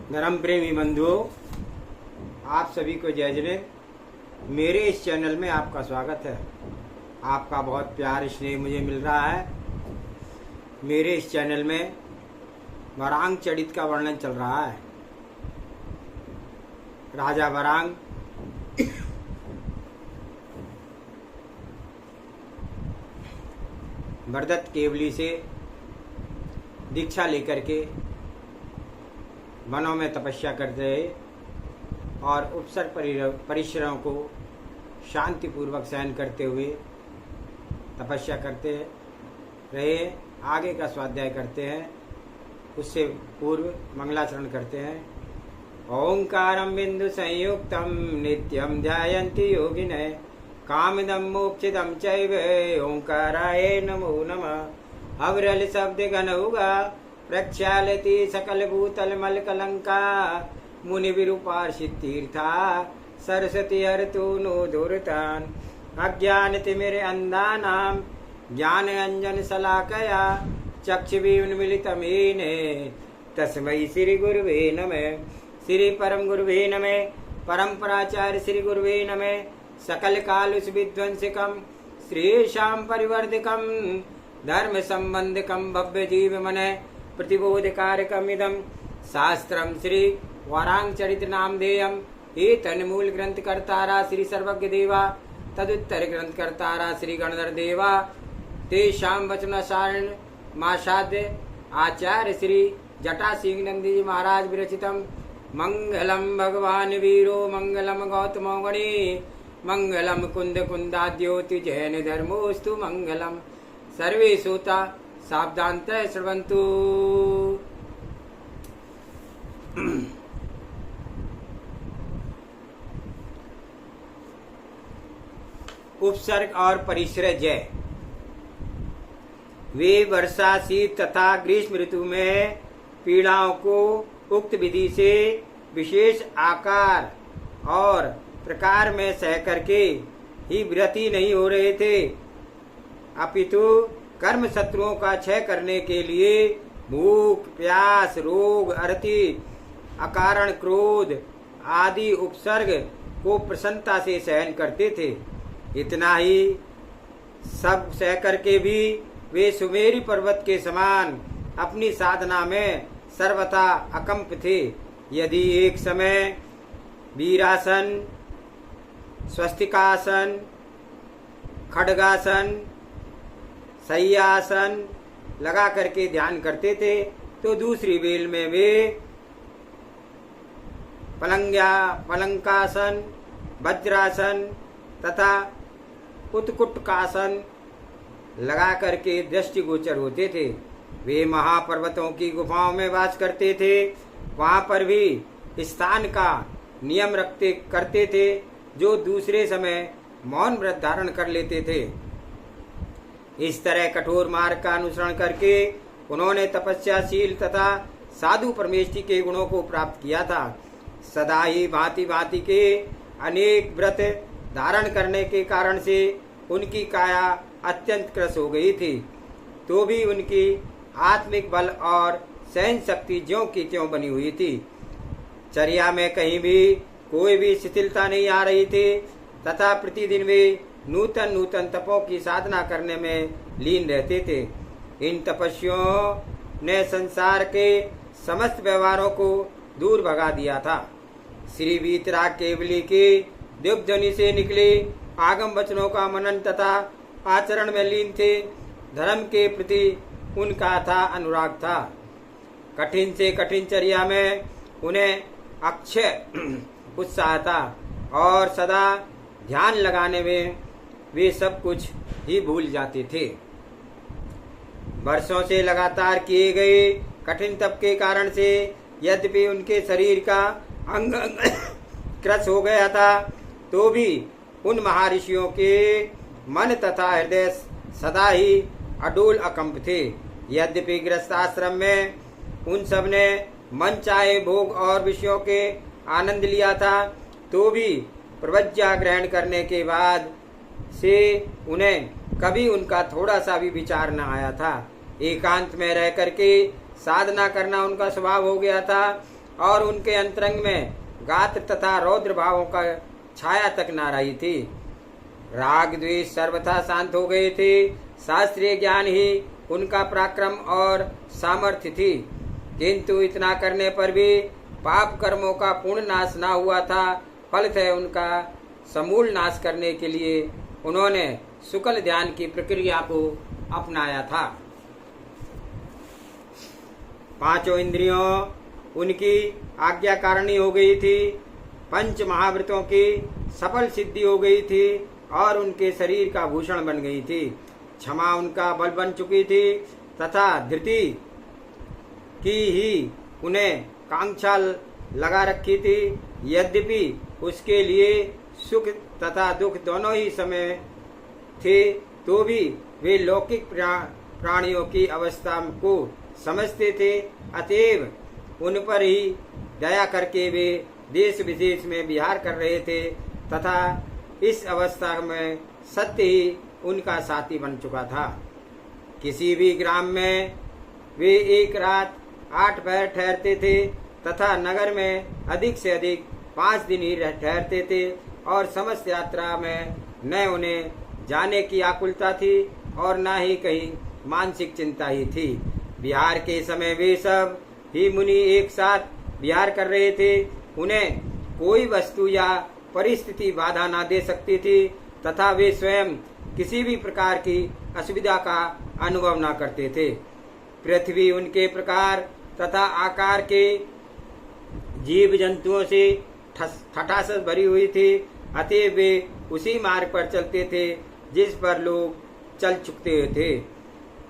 धर्म प्रेमी बंधुओं, आप सभी को जय जय। मेरे इस चैनल में आपका स्वागत है। आपका बहुत प्यार स्नेह मुझे मिल रहा है। मेरे इस चैनल में वरांग चरित का वर्णन चल रहा है। राजा वरांग वरदत्त केवली से दीक्षा लेकर के वनों में तपस्या करते रहे और उपसर्ग परिश्रम को शांतिपूर्वक सहन करते हुए तपस्या करते रहे। आगे का स्वाध्याय करते हैं, उससे पूर्व मंगलाचरण करते हैं। ओंकारं बिंदु संयुक्तं नित्यं ध्यायन्ति योगिनः कामदं मोक्षदं चैव ओंकाराय नमो नमः। अविरल शब्द घन उगा प्रक्षालति सकल भूतल मल कलंका मुनि विरूपार्षि तीर्था सरस्वती हरतु नो दुर्तान। अज्ञान तिमिर अंधानां ज्ञान अंजन शलाकया चक्षुरुन्मीलितमेन तस्मै श्री गुरुवे नमः। श्री परम गुरुवे नमः। परम्पराचार्य श्री गुरुवे नमः। सकल कालुष विध्वंसकं श्रीशां परिवर्धकं धर्म संबंधकं भव्य जीव मन प्रतिबोधकारकमिदं शास्त्रं श्री वरांग चरित नामधेयम्। एतन्मूल ग्रंथ कर्तारा श्री सर्वज्ञ देवा तदुत्तर ग्रंथ कर्तारा श्री गणधर देवा तेषां वचनासारण मासाद्य आचार्य श्री जटा सिंह नंदी जी महाराज विरचितम्। मंगलम भगवान वीरो मंगलम गौतमो गणे मंगलम कुंद कुंदाद्योति जैन धर्मोस्तु मंगलम। सर्वे श्रोता सावधानतः श्रवन्तु। उपसर्ग और परिश्रय जय। वे वर्षा शीत तथा ग्रीष्म ऋतु में पीड़ाओं को उक्त विधि से विशेष आकार और प्रकार में सह करके ही व्रती नहीं हो रहे थे, अपितु कर्म शत्रुओं का क्षय करने के लिए भूख प्यास रोग अरति अकारण क्रोध आदि उपसर्ग को प्रसन्नता से सहन करते थे। इतना ही सब सह करके भी वे सुमेरु पर्वत के समान अपनी साधना में सर्वथा अकंप थे। यदि एक समय वीरासन स्वस्तिकासन खड्गासन शय्यासन लगा करके ध्यान करते थे तो दूसरी बेल में वे पलंकासन वज्रासन तथा उत्कुटकासन लगा करके दृष्टिगोचर होते थे। वे महापर्वतों की गुफाओं में वास करते थे, वहां पर भी स्थान का नियम करते थे, जो दूसरे समय मौन व्रत धारण कर लेते थे। इस तरह कठोर मार्ग का अनुसरण करके उन्होंने तपस्याशील तथा साधु परमेष्टि के गुणों को प्राप्त किया था। सदा ही भांति भांति के अनेक व्रत धारण करने के कारण से उनकी काया अत्यंत कृश हो गई थी, तो भी उनकी आत्मिक बल और सहन शक्ति ज्यों की त्यों बनी हुई थी। चर्या में कहीं भी कोई भी शिथिलता नहीं आ रही थी तथा प्रतिदिन वे नूतन नूतन तपों की साधना करने में लीन रहते थे। इन तपस्वियों ने संसार के समस्त व्यवहारों को दूर भगा दिया था। श्री वीतराग केवली के दिव्यध्वनि से निकले आगम वचनों का मनन तथा आचरण में लीन थे। धर्म के प्रति उनका था अनुराग था। कठिन से कठिन चर्या में उन्हें अक्षय उत्साह था और सदा ध्यान लगाने में वे सब कुछ ही भूल जाते थे। वर्षों से लगातार किए गए कठिन तप के कारण से यद्यपि उनके शरीर का अंग कृश हो गया था, तो भी उन महर्षियों के मन तथा हृदय सदा ही अडोल अकंप थे। यद्यपि गृहस्थाश्रम में उन सब ने मन चाहे भोग और विषयों के आनंद लिया था, तो भी प्रवज्ञा ग्रहण करने के बाद से उन्हें कभी उनका थोड़ा सा भी विचार न आया था। एकांत में रह करके साधना करना उनका स्वभाव हो गया था। और उनके अंतरंग में गात्र तथा रौद्र भावों का छाया तक न रही थी। राग द्वेष सर्वथा शांत हो गए थे। शास्त्रीय ज्ञान ही उनका पराक्रम और सामर्थ्य थी, किंतु इतना करने पर भी पाप कर्मों का पूर्ण नाश न हुआ था। फलतः उनका समूल नाश करने के लिए उन्होंने शुक्ल ध्यान की प्रक्रिया को अपनाया था। पांचों इंद्रियों उनकी आज्ञाकारिणी हो गई थी। पंच महाव्रतों की सफल सिद्धि हो गई थी और उनके शरीर का भूषण बन गई थी। क्षमा उनका बल बन चुकी थी तथा धृति की ही उन्हें कांक्षा लगा रखी थी। यद्यपि उसके लिए सुख तथा दुख दोनों ही समय थे, तो भी वे लौकिक प्राणियों की अवस्था को समझते थे। अतएव उन पर ही दया करके वे देश विदेश में विहार कर रहे थे तथा इस अवस्था में सत्य ही उनका साथी बन चुका था। किसी भी ग्राम में वे एक रात 8 पहर ठहरते थे तथा नगर में अधिक से अधिक 5 दिन ही ठहरते थे और समस्त यात्रा में न उन्हें जाने की आकुलता थी और न ही कहीं मानसिक चिंता ही थी। बिहार के समय वे सब ही मुनि एक साथ विहार कर रहे थे। उन्हें कोई वस्तु या परिस्थिति बाधा ना दे सकती थी तथा वे स्वयं किसी भी प्रकार की असुविधा का अनुभव ना करते थे। पृथ्वी उनके प्रकार तथा आकार के जीव जंतुओं से ठठास भरी हुई थी। अतः वे उसी मार्ग पर चलते थे जिस पर लोग चल चुके थे।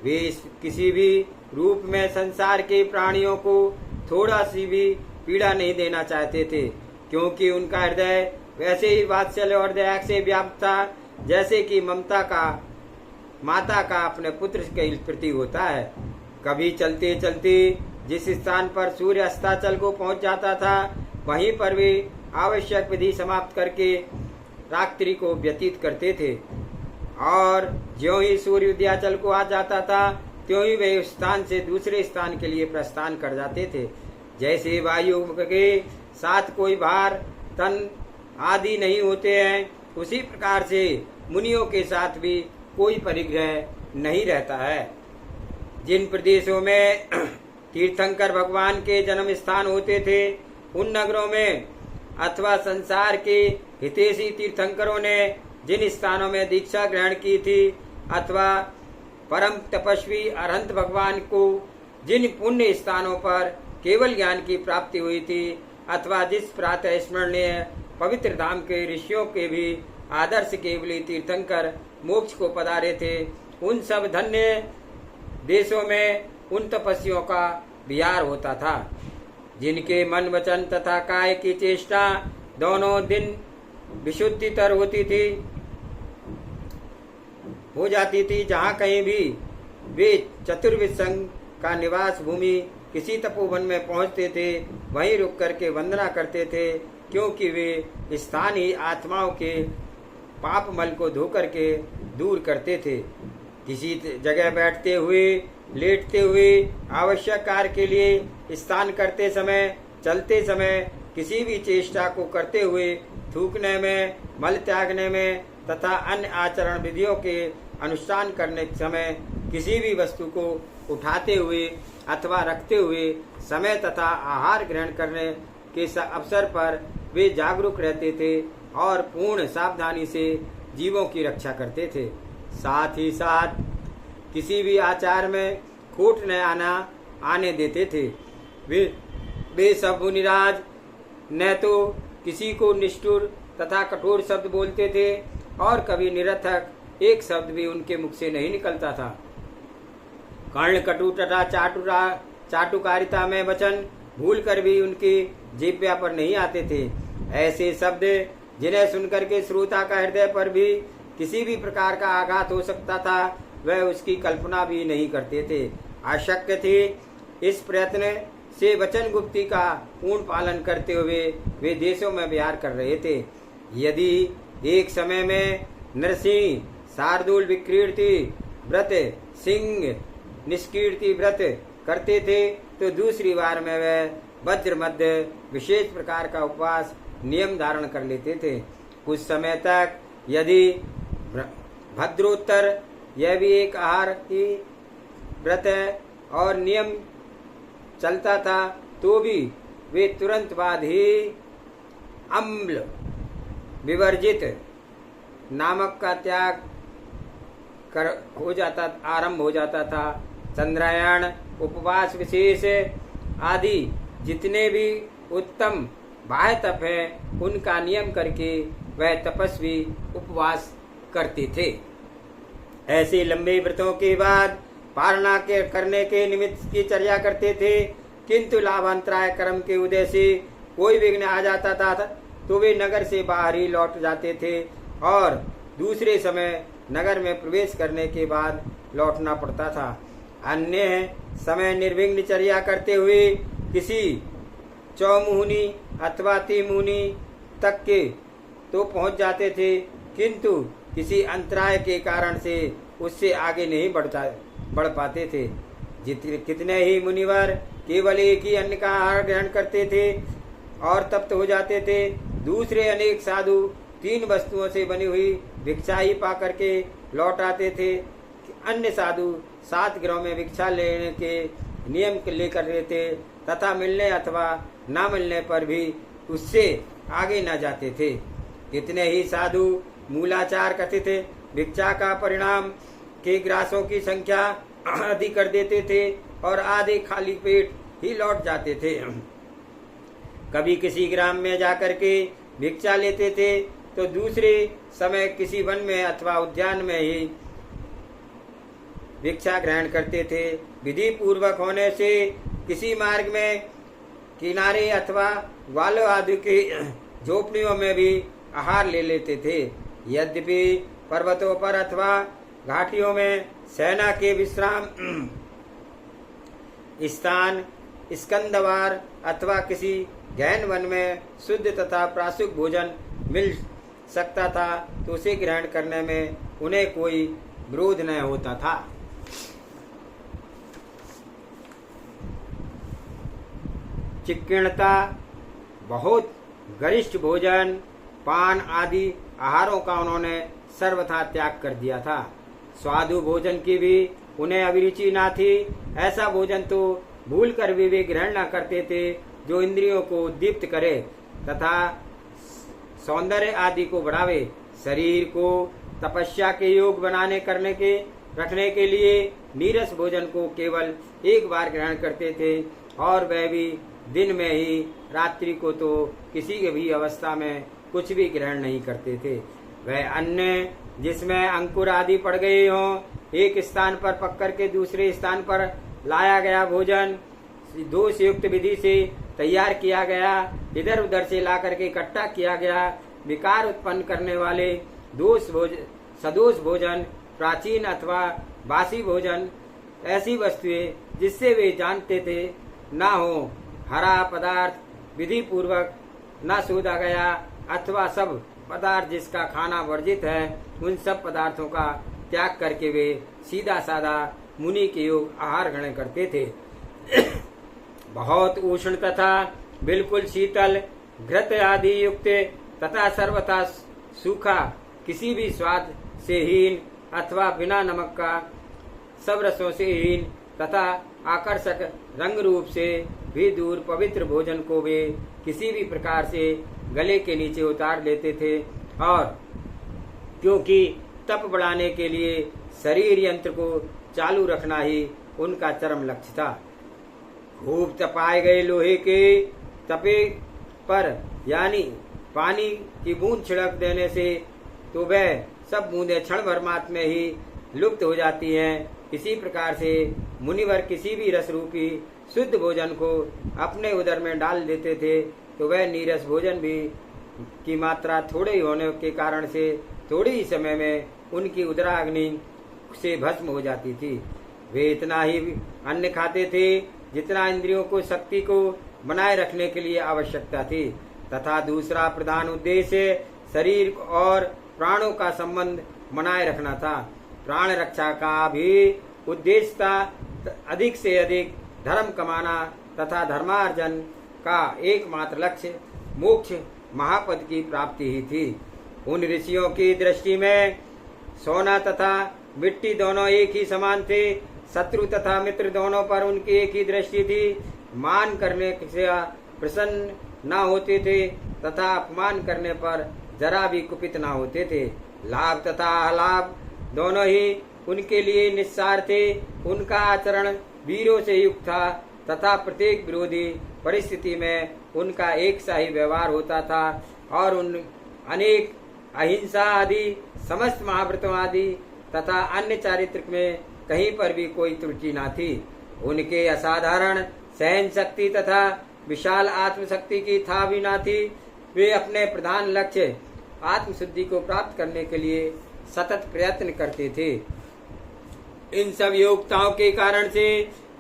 वे किसी भी रूप में संसार के प्राणियों को थोड़ा सी भी पीड़ा नहीं देना चाहते थे, क्योंकि उनका हृदय वैसे ही वात्सल्य और दया से व्याप्त था जैसे कि ममता का माता का अपने पुत्र के प्रति होता है। कभी चलते चलते जिस स्थान पर सूर्य अस्ताचल को पहुंच जाता था, वहीं पर वे आवश्यक विधि समाप्त करके रात्रि को व्यतीत करते थे और ज्यों ही सूर्य उदयाचल को आ जाता था, त्यों ही वे उस स्थान से दूसरे स्थान के लिए प्रस्थान कर जाते थे। जैसे वायु के साथ कोई भार तन आदि नहीं होते हैं, उसी प्रकार से मुनियों के साथ भी कोई परिग्रह नहीं रहता है। जिन प्रदेशों में तीर्थंकर भगवान के जन्म स्थान होते थे, उन नगरों में अथवा संसार के हितैषी तीर्थंकरों ने जिन स्थानों में दीक्षा ग्रहण की थी, अथवा परम तपस्वी अरहंत भगवान को जिन पुण्य स्थानों पर केवल ज्ञान की प्राप्ति हुई थी, अथवा जिस प्रातः स्मरणीय पवित्र धाम के ऋषियों के भी आदर्श केवली तीर्थंकर मोक्ष को पधारे थे, उन सब धन्य देशों में उन तपस्वियों का विहार होता था, जिनके मन वचन तथा काय की चेष्टा दोनों दिन विशुद्धितर हो जाती थी। जहाँ कहीं भी वे चतुर्विध संघ का निवास भूमि किसी तपोवन में पहुँचते थे, वहीं रुक करके वंदना करते थे, क्योंकि वे स्थान ही आत्माओं के पाप मल को धो करके दूर करते थे। किसी जगह बैठते हुए, लेटते हुए, आवश्यक कार्य के लिए स्थान करते समय, चलते समय, किसी भी चेष्टा को करते हुए, थूकने में, मल त्यागने में तथा अन्य आचरण विधियों के अनुष्ठान करने के समय, किसी भी वस्तु को उठाते हुए अथवा रखते हुए समय तथा आहार ग्रहण करने के अवसर पर वे जागरूक रहते थे और पूर्ण सावधानी से जीवों की रक्षा करते थे। साथ ही साथ किसी भी आचार में खोट न आने देते थे। वे सब मुनिराज न तो किसी को निष्ठुर तथा कठोर शब्द बोलते थे और कभी निरर्थक एक शब्द भी उनके मुख से नहीं निकलता था। कर्ण कटु तथा चाटुकारिता में वचन भूल कर भी उनकी जिह्वा पर नहीं आते थे। ऐसे शब्द जिन्हें सुनकर के श्रोता का हृदय पर भी किसी भी प्रकार का आघात हो सकता था, वह उसकी कल्पना भी नहीं करते थे। अशक्य थे। इस प्रयत्न से वचन गुप्ती का पूर्ण पालन करते हुए वे देशों में विहार कर रहे थे। यदि एक समय में नरसिंह शार्दूल विकीर्ति व्रत, सिंह निष्कीर्ति व्रत करते थे, तो दूसरी बार में वह वज्र मध्य विशेष प्रकार का उपवास नियम धारण कर लेते थे। कुछ समय तक यदि भद्रोत्तर यह भी एक आहार की व्रत और नियम चलता था, तो भी वे तुरंत बाद ही अम्ल विवर्जित नामक का त्याग आरंभ हो जाता था। चंद्रायण, उपवास विशेष आदि जितने भी उत्तम बाह्य तप है, उनका नियम करके वह तपस्वी उपवास करते थे। ऐसे लंबे व्रतों के बाद पालना के करने के निमित्त की चर्या करते थे, किंतु लाभांतराय कर्म के उदय से कोई विघ्न आ जाता था तो वे नगर से बाहर ही लौट जाते थे और दूसरे समय नगर में प्रवेश करने के बाद लौटना पड़ता था। अन्य समय निर्विघ्न चर्या करते हुए किसी चौमुहनी अथवा तिमुहनी तक के तो पहुंच जाते थे, किंतु किसी अंतराय के कारण से उससे आगे नहीं बढ़ पाते थे। कितने ही मुनिवर केवल एक ही अन्न का आहार ग्रहण करते थे और तप्त हो जाते थे। दूसरे अनेक साधु 3 वस्तुओं से बनी हुई भिक्षा ही पा करके लौट आते थे। अन्य साधु 7 ग्रहों में भिक्षा लेने के नियम लेकर रहते तथा मिलने अथवा न मिलने पर भी उससे आगे न जाते थे। कितने ही साधु मूलाचार कथित भिक्षा का परिणाम के ग्रासों की संख्या अधिक कर देते थे और आधे खाली पेट ही लौट जाते थे। कभी किसी ग्राम में जाकर के भिक्षा लेते थे तो दूसरे समय किसी वन में अथवा उद्यान में ही भिक्षा ग्रहण करते थे। विधि पूर्वक होने से किसी मार्ग में किनारे अथवा ग्वालों आदि की झोपड़ियों में भी आहार ले लेते थे। यद्यपि पर्वतों पर अथवा घाटियों में सेना के विश्राम स्थान स्कंदवार अथवा किसी गहन वन में शुद्ध तथा प्राशुक भोजन मिल सकता था तो उसे ग्रहण करने में उन्हें कोई विरोध न होता था। चिक्कणता, बहुत गरिष्ठ भोजन, पान आदि आहारों का उन्होंने सर्वथा त्याग कर दिया था। स्वादु भोजन की भी उन्हें अभिरुचि न थी। ऐसा भोजन तो भूल कर भी वे ग्रहण न करते थे जो इंद्रियों को दीप्त करे तथा सौंदर्य आदि को बढ़ावे। शरीर को तपस्या के योग रखने के लिए नीरस भोजन को केवल एक बार ग्रहण करते थे और वह भी दिन में ही। रात्रि को तो किसी भी अवस्था में कुछ भी ग्रहण नहीं करते थे। वह अन्न जिसमें अंकुर आदि पड़ गए हों, एक स्थान पर पक कर के दूसरे स्थान पर लाया गया भोजन दोष युक्त विधि से तैयार किया गया, इधर उधर से ला करके इकट्ठा किया गया, विकार उत्पन्न करने वाले सदोष भोजन, प्राचीन अथवा बासी भोजन, ऐसी वस्तुएं जिससे वे जानते थे न हो, हरा पदार्थ विधि पूर्वक न सोधा गया अथवा सब पदार्थ जिसका खाना वर्जित है, उन सब पदार्थों का त्याग करके वे सीधा साधा मुनि के योग आहार ग्रहण करते थे। बहुत उष्ण तथा बिल्कुल शीतल, घृत आदि युक्त तथा सर्वथा सूखा, किसी भी स्वाद से हीन अथवा बिना नमक का, सब रसों से हीन तथा आकर्षक रंग रूप से भी दूर पवित्र भोजन को वे किसी भी प्रकार से गले के नीचे उतार लेते थे। और क्योंकि तप बढ़ाने के लिए शरीर यंत्र को चालू रखना ही उनका चरम लक्ष्य था। खूब तपाए गए लोहे के तपे पर यानी पानी की बूंद छिड़क देने से तो वह सब बूंदें क्षण भर मात्र में ही लुप्त हो जाती हैं। इसी प्रकार से मुनिवर किसी भी रस रूपी शुद्ध भोजन को अपने उदर में डाल देते थे तो वह नीरस भोजन भी की मात्रा थोड़े होने के कारण से थोड़े ही समय में उनकी उदराग्नि से भस्म हो जाती थी। वे इतना ही अन्न खाते थे जितना इंद्रियों को शक्ति को बनाए रखने के लिए आवश्यकता थी तथा दूसरा प्रधान उद्देश्य शरीर और प्राणों का संबंध बनाए रखना था। प्राण रक्षा का भी उद्देश्य था अधिक से अधिक धर्म कमाना तथा धर्मार्जन का एकमात्र लक्ष्य मोक्ष महापद की प्राप्ति ही थी। उन ऋषियों की दृष्टि में सोना तथा मिट्टी दोनों एक ही समान थे। शत्रु तथा मित्र दोनों पर उनकी एक ही दृष्टि थी। मान करने से प्रसन्न न होते थे तथा अपमान करने पर जरा भी कुपित न होते थे। लाभ तथा अलाभ दोनों ही उनके लिए निस्सार थे। उनका आचरण वीरों से युक्त था तथा प्रत्येक विरोधी परिस्थिति में उनका एक सा ही व्यवहार होता था और उन अनेक अहिंसा आदि समस्त महाव्रतों आदि तथा अन्य चारित्र में कहीं पर भी कोई त्रुटि न थी। उनके असाधारण सहन शक्ति तथा विशाल आत्मशक्ति की था भी न थी। वे अपने प्रधान लक्ष्य आत्मशुद्धि को प्राप्त करने के लिए सतत प्रयत्न करते थे। इन सब योग्यताओं के कारण से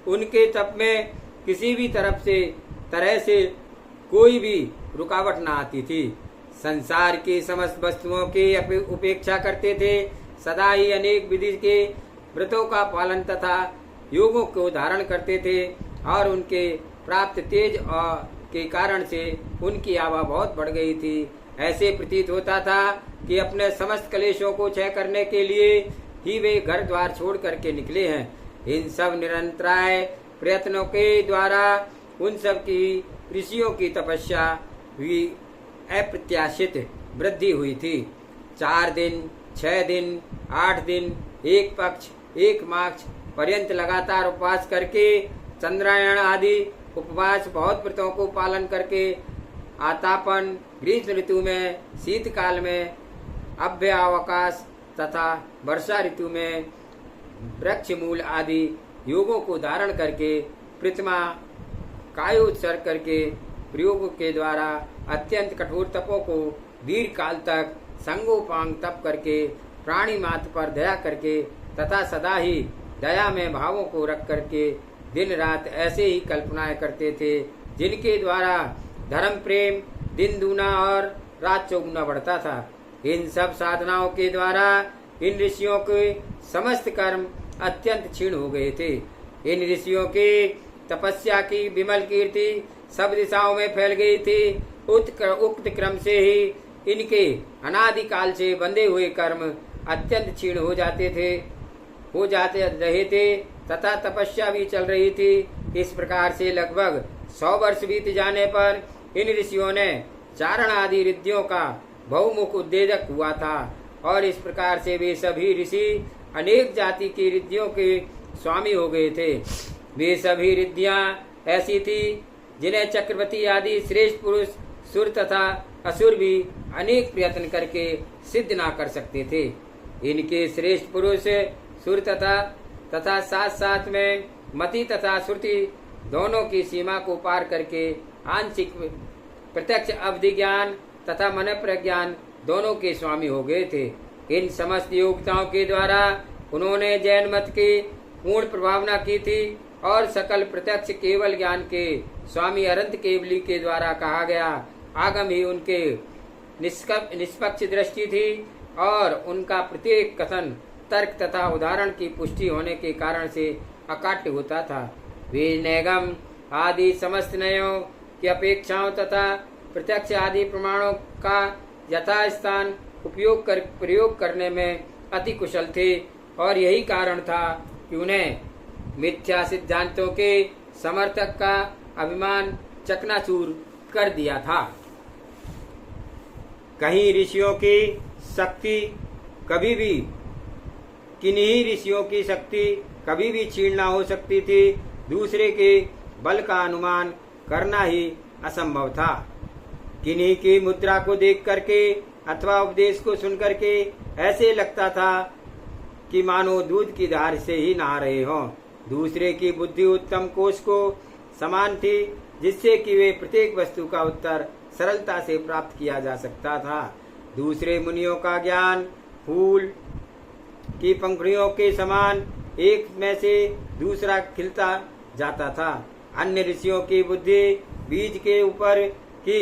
उनके तप में किसी भी तरह से कोई भी रुकावट न आती थी। संसार की समस्त वस्तुओं की उपेक्षा करते थे। सदा ही अनेक विधि के व्रतों का पालन तथा योगों को धारण करते थे और उनके प्राप्त तेज के कारण से उनकी आभा बहुत बढ़ गई थी। ऐसे प्रतीत होता था कि अपने समस्त क्लेशों को क्षय करने के लिए ही वे घर द्वार छोड़ करके निकले हैं। इन सब निरंतराय प्रयत्नों के द्वारा उन सब की ऋषियों की तपस्या भी अप्रत्याशित वृद्धि हुई थी। 4 दिन, 6 दिन, 8 दिन, एक पक्ष, एक मास पर्यंत लगातार उपवास करके, चंद्रायण आदि उपवास बहुत व्रतों को पालन करके, आतापन ग्रीष्म ऋतु में, शीतकाल में अभ्यावकाश तथा वर्षा ऋतु में वृक्ष मूल आदि योगों को धारण करके, प्रतिमा कायोत्सर्ग करके, प्रयोग के द्वारा अत्यंत कठोर तपों को दीर्घ काल तक संगोपांग तप करके, प्राणी मात्र पर दया करके तथा सदा ही दया में भावों को रख करके दिन रात ऐसे ही कल्पनाएं करते थे जिनके द्वारा धर्म प्रेम दिन दूना और रात चौगुना बढ़ता था। इन सब साधनाओं के द्वारा इन ऋषियों के समस्त कर्म अत्यंत क्षीण हो गए थे। इन ऋषियों की तपस्या की विमल कीर्ति सब दिशाओं में फैल गई थी। उक्त क्रम से ही इनके अनादिकाल से बंधे हुए कर्म अत्यंत क्षीण हो जाते रहे थे तथा तपस्या भी चल रही थी। इस प्रकार से लगभग 100 वर्ष बीत जाने पर इन ऋषियों ने चारण आदि रिद्धियों का बहुमुख उद्देजक हुआ था और इस प्रकार से वे सभी ऋषि अनेक जाति की रिद्धियों के स्वामी हो गए थे। वे सभी रिद्धियां ऐसी थी जिन्हें चक्रवर्ती आदि श्रेष्ठ पुरुष सुर तथा असुर भी अनेक प्रयत्न करके सिद्ध ना कर सकते थे। इनके श्रेष्ठ पुरुष सुर तथा साथ साथ में मति तथा श्रुति दोनों की सीमा को पार करके आंशिक प्रत्यक्ष अवधि ज्ञान तथा मन प्रज्ञान दोनों के स्वामी हो गए थे। इन समस्त योग्यताओं के द्वारा उन्होंने जैन मत की पूर्ण प्रभावना की थी और सकल प्रत्यक्ष केवल ज्ञान के स्वामी अनंत केवली के द्वारा कहा गया आगम ही उनके निष्पक्ष दृष्टि थी और उनका प्रत्येक कथन तर्क तथा उदाहरण की पुष्टि होने के कारण से अकाट्य होता था। वे नैगम आदि समस्त नयों की अपेक्षाओं तथा प्रत्यक्ष आदि प्रमाणों का यथास्थान प्रयोग करने में अति कुशल थे और यही कारण था कि उन्हें मिथ्या सिद्धांतों के समर्थक का अभिमान चकनाचूर कर दिया था। कहीं ऋषियों की शक्ति किन्हीं ऋषियों की शक्ति कभी भी क्षीण न हो सकती थी। दूसरे के बल का अनुमान करना ही असंभव था। किन्हीं की मुद्रा को देख करके अथवा उपदेश को सुन करके ऐसे लगता था कि मानो दूध की धार से ही नहा रहे हों। दूसरे की बुद्धि उत्तम कोश को समान थी जिससे कि वे प्रत्येक वस्तु का उत्तर सरलता से प्राप्त किया जा सकता था। दूसरे मुनियों का ज्ञान फूल की पंखुड़ियों के समान एक में से दूसरा खिलता जाता था। अन्य ऋषियों की बुद्धि बीज के ऊपर की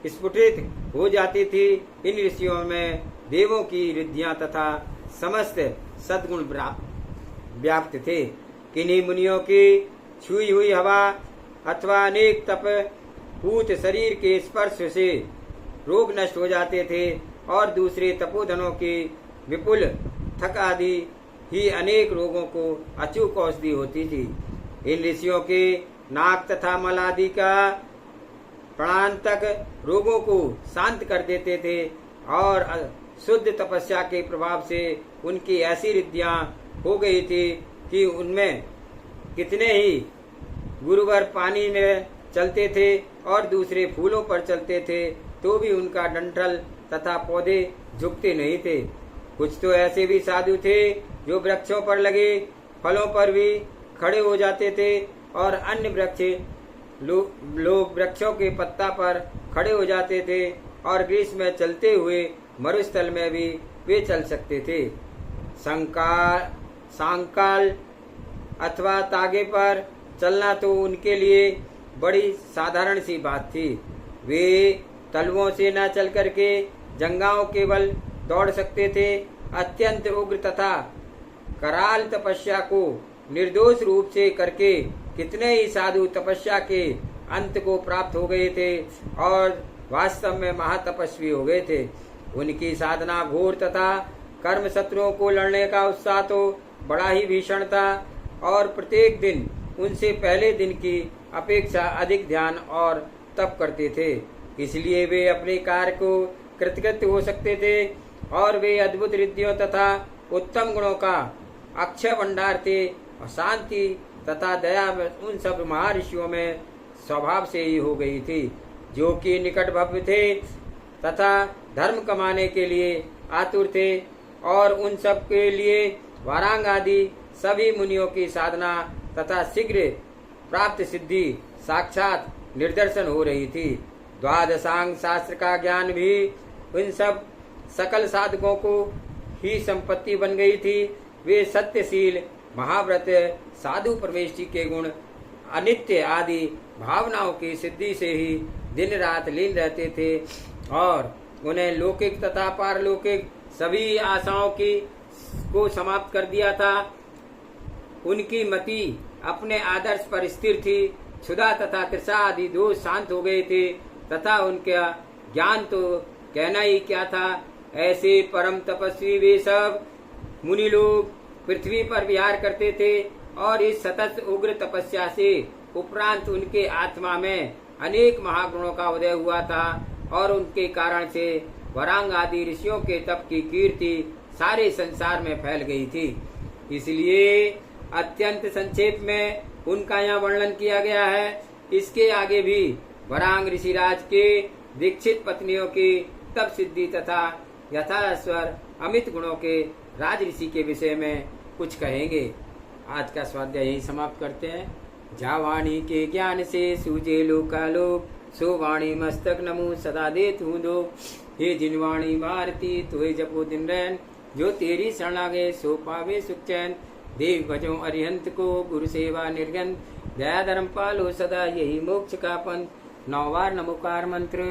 स्फुटित हो जाती थी। इन ऋषियों में देवों की रिद्धियां तथा समस्त सद्गुण व्याप्त थे। किन्हीं मुनियों की छुई हुई हवा अथवा अनेक तप पूत शरीर के स्पर्श से रोग नष्ट हो जाते थे और दूसरे तपोधनों की विपुल थक आदि ही अनेक रोगों को अचूक औषधि होती थी। इन ऋषियों के नाक तथा मल आदि का प्राणांतक रोगों को शांत कर देते थे और शुद्ध तपस्या के प्रभाव से उनकी ऐसी रिद्धियां हो गई थी कि उनमें कितने ही गुरुवर पानी में चलते थे और दूसरे फूलों पर चलते थे तो भी उनका डंठल तथा पौधे झुकते नहीं थे। कुछ तो ऐसे भी साधु थे जो वृक्षों पर लगे फलों पर भी खड़े हो जाते थे और अन्य लोग वृक्षों के पत्ता पर खड़े हो जाते थे और ग्रीष्म में चलते हुए मरुस्थल में भी वे चल सकते थे। सांकाल अथवा तागे पर चलना तो उनके लिए बड़ी साधारण सी बात थी। वे तलवों से न चल करके जंगाओं केवल दौड़ सकते थे। अत्यंत उग्र तथा कराल तपस्या को निर्दोष रूप से करके कितने ही साधु तपस्या के अंत को प्राप्त हो गए थे और वास्तव में महातपस्वी हो गए थे। उनकी साधना घोर तथा कर्म शत्रुओं को लड़ने का उत्साह तो बड़ा ही भीषण था और प्रत्येक दिन उनसे पहले दिन की अपेक्षा अधिक ध्यान और तप करते थे। इसलिए वे अपने कार्य को कृतकृत्य हो सकते थे और वे अद्भुत रिद्धियों तथा उत्तम गुणों का अक्षय भंडार थे और शांति तथा दया उन सब महर्षियों में स्वभाव से ही हो गई थी, जो कि निकट भव्य थे तथा धर्म कमाने के लिए आतुर थे और उन सब के लिए वारांग आदि सभी मुनियों की साधना तथा शीघ्र प्राप्त सिद्धि साक्षात निर्दर्शन हो रही थी। द्वादशांग शास्त्र का ज्ञान भी उन सब सकल साधकों को ही संपत्ति बन गई थी। वे सत्यशील, महाव्रत, साधु प्रवेष्टि के गुण, अनित्य आदि भावनाओं की सिद्धि से ही दिन रात लीन रहते थे और उन्हें लौकिक तथा पारलौकिक सभी आशाओं को समाप्त कर दिया था। उनकी मति अपने आदर्श पर स्थिर थी। क्षुधा तथा तृषा आदि दोष शांत हो गए थे तथा उनका ज्ञान तो कहना ही क्या था। ऐसे परम तपस्वी वे सब मुनि लोग पृथ्वी पर विहार करते थे और इस सतत उग्र तपस्या से उपरांत उनके आत्मा में अनेक महागुणों का उदय हुआ था और उनके कारण से वरांग आदि ऋषियों के तप की कीर्ति सारे संसार में फैल गई थी। इसलिए अत्यंत संक्षेप में उनका यहाँ वर्णन किया गया है। इसके आगे भी वरांग ऋषिराज के दीक्षित पत्नियों की तप सिद्धि तथा यथास्वर अमित गुणों के राज ऋषि के विषय में कुछ कहेंगे। आज का स्वाध्याय यही समाप्त करते हैं। जा वाणी के ज्ञान से सूझे लोकालोक, सो वाणी मस्तक नमो सदा दे तू दो। हे जिनवाणी भारती तुहे जपो दिन रैन, जो तेरी शरण आगे सो पावे सुख चैन। देव भजो अरिहंत को गुरु सेवा निर्गन, दया धर्म पालो सदा यही मोक्ष का पंथ। 9 बार नमोकार मंत्र।